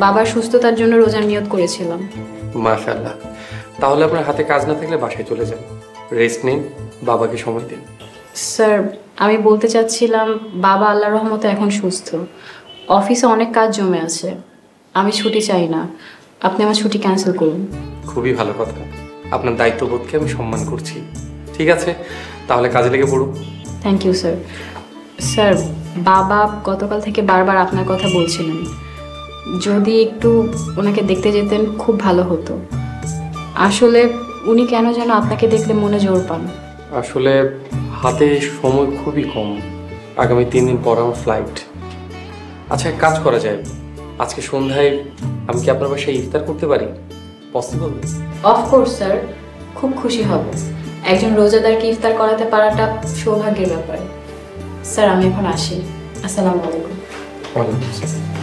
বাবার সুস্থতার জন্য রোজার নিয়ত করেছিলাম। মাশাআল্লাহ, তাহলে আপনার হাতে কাজ না থাকলে বাসায় চলে যান, রেস্ট নিন, বাবাকে সময় দিন। স্যার, আমি বলতে চাচ্ছিলাম বাবা আল্লাহর রহমতে এখন সুস্থ। অফিসে অনেক কাজ জমে আছে, আমি ছুটি চাই না, আপনি আমার ছুটি ক্যান্সেল করুন। খুবই ভালো কথা, আপনার দায়িত্ববোধকে আমি সম্মান করছি। ঠিক আছে, তাহলে কাজে লেগে পড়ুন। Thank you sir. স্যার, বাবা গতকাল থেকে বারবার আপনার কথা বলছিলেন, যদি একটু ওনাকে দেখতে যেতেন খুব ভালো হতো। আসলে উনি কেন যেন আপনাকে দেখলে মনে জোর পান। আসলে হাতে সময় খুবই কম, আগামী 3 দিন পর আমার ফ্লাইট। আচ্ছা, এক কাজ করা যায়, আজকে সন্ধ্যায় আমি কি আপনার বাসায় ইফতার করতে পারি? পসিবল? অফকোর্স স্যার, খুব খুশি হব। একজন রোজাদারকে ইফতার করাতে পারাটা সৌভাগ্যের ব্যাপার। স্যার, আমি এখন আসি। আসসালামু আলাইকুম। ওয়ালাইকুম আসসালাম।